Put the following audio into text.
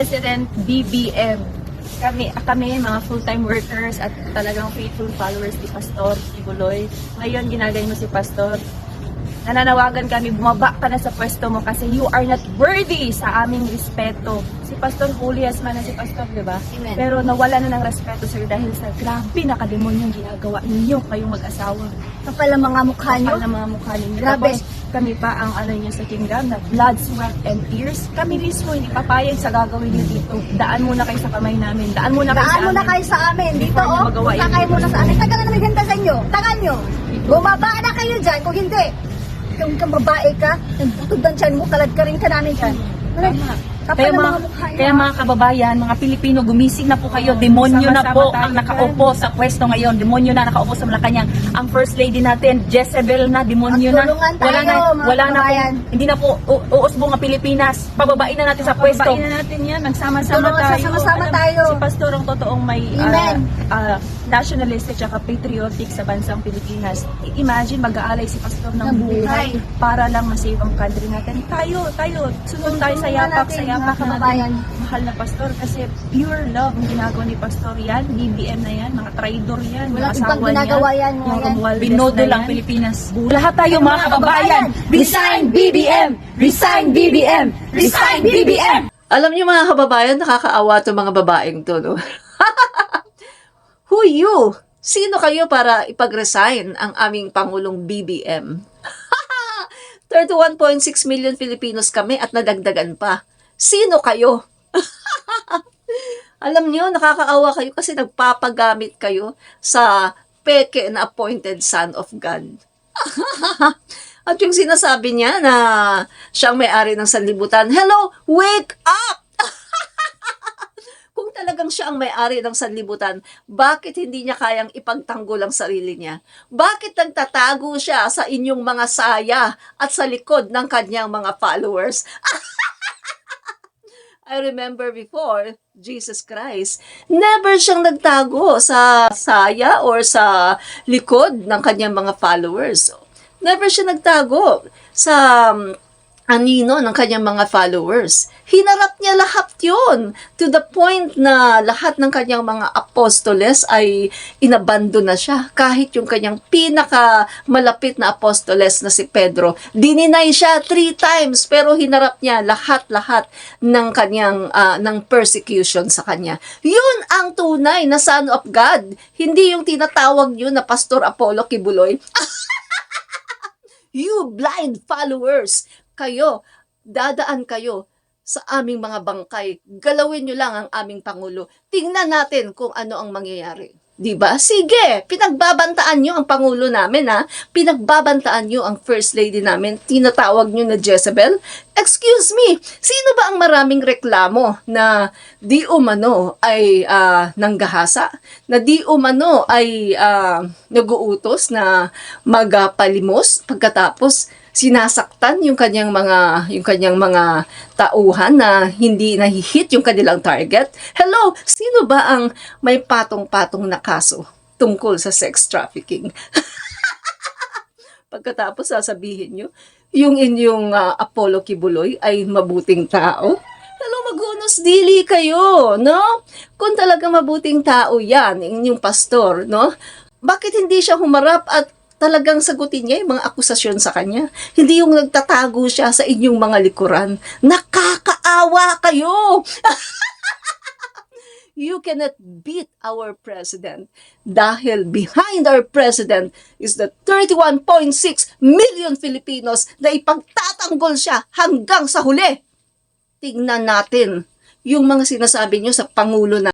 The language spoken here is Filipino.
President BBM. Kami mga full-time workers at talagang faithful followers ni Pastor Kibuloy. Ngayon, ginagaling mo si Pastor. Nananawagan kami, bumaba ka na sa pwesto mo kasi you are not worthy sa aming respeto. Si Pastor Julius man na si Pastor, di ba? Amen. Pero nawala na ng respeto sir dahil sa grabe na kademonyong ginagawa ninyo kayong mag-asawa. Kapal ang mga mukha nyo. Kapal na mga mukha ninyo. Grabe. Tapos, kami pa ang ano nyo sa kingdom na blood, sweat, and tears. Kami mismo hindi papayag sa gagawin nyo dito. Daan muna kayo sa kamay namin. Daan muna kayo Daan sa mo na amin. kayo sa amin. Dito, Before nyo oh. magawa yun. Sakay mo na sa amin. Tagal na namin ganda sa inyo. Tagal nyo. Bumaba na kayo dyan. Kung hindi, kung kang babae ka, nagtutog ng tiyan mo, kalad ka rin ka namin dyan. Tama. Kapal Kaya ang mga, mga mukha nyo. kaya mga kababayan, mga Pilipino, gumising na po kayo. Demonyo na Sama-sama po tayo ang nakaupo sa pwesto ngayon. Demonyo na nakaupo sa Malacanang. Ang First Lady natin, Jezebel na, demonyo na. Magtulungan tayo, Wala na, mga wala na po, kababayan. hindi na po uusbong ang Pilipinas. Pababain na natin sa pwesto. Pababain na natin yan. Nagsama-sama Tulungan, tayo. sasama-sama Alam, tayo. Si Pastor ang totoong may Amen. nationalistic at patriotic sa bansang Pilipinas. Imagine mag-aalay si Pastor ng Ng buhay buhay. para lang masave ang country natin. Tayo, sunod tayo sa yapak, natin, yapak mga kababayan. natin. Mahal na Pastor kasi pure love ang ginagawa ni Pastor yan. BBM na yan, mga traidor yan. Walang mga ibang asawa ginagawa niya, yan, mga mga yan. Romualdez Binodo na lang yan. Pilipinas. Lahat tayo mga kababayan. Resign BBM! Resign BBM! Resign BBM! Alam niyo mga kababayan, nakakaawa itong mga babaeng to, no? Who you? Sino kayo para ipag-resign ang aming Pangulong BBM? 31.6 million Filipinos kami at nadagdagan pa. Sino kayo? Alam niyo, nakakaawa kayo kasi nagpapagamit kayo sa peke na appointed son of God. At yung sinasabi niya na siyang may-ari ng sanlibutan, hello, wake up! Kung talagang siya ang may-ari ng sanlibutan, bakit hindi niya kayang ipagtanggol ang sarili niya? Bakit nagtatago siya sa inyong mga saya at sa likod ng kanyang mga followers? I remember before, Jesus Christ, never siyang nagtago sa saya or sa likod ng kanyang mga followers. Never siya nagtago sa anino ng kanyang mga followers. Hinarap niya lahat yun to the point na lahat ng kanyang mga apostoles ay inabandon na siya. Kahit yung kanyang pinakamalapit na apostoles na si Pedro, dininay siya 3 times pero hinarap niya lahat-lahat ng kanyang ng persecution sa kanya. Yun ang tunay na Son of God. Hindi yung tinatawag yun na Pastor Apollo Kibuloy. You blind followers, kayo, dadaan kayo sa aming mga bangkay. Galawin nyo lang ang aming Pangulo. Tingnan natin kung ano ang mangyayari. Diba? Sige, pinagbabantaan nyo ang Pangulo namin, ha? Pinagbabantaan nyo ang First Lady namin. Tinatawag nyo na Jezebel. Excuse me, sino ba ang maraming reklamo na di umano ay nanggahasa? Na di umano ay naguutos na magpalimos pagkatapos sinasaktan yung kanyang mga tauhan na hindi nahihit yung kanilang target. Hello, sino ba ang may patong-patong na kaso tungkol sa sex trafficking? Pagkatapos sasabihin nyo, yung inyong Apollo Kibuloy ay mabuting tao. Hello, magunos dili kayo, no? Kung talaga mabuting tao yan, inyong pastor, no? Bakit hindi siya humarap at talagang sagutin niya yung mga akusasyon sa kanya? Hindi yung nagtatago siya sa inyong mga likuran. Nakakaawa kayo! You cannot beat our president dahil behind our president is the 31.6 million Filipinos na ipagtatanggol siya hanggang sa huli. Tingnan natin yung mga sinasabi niyo sa Pangulo na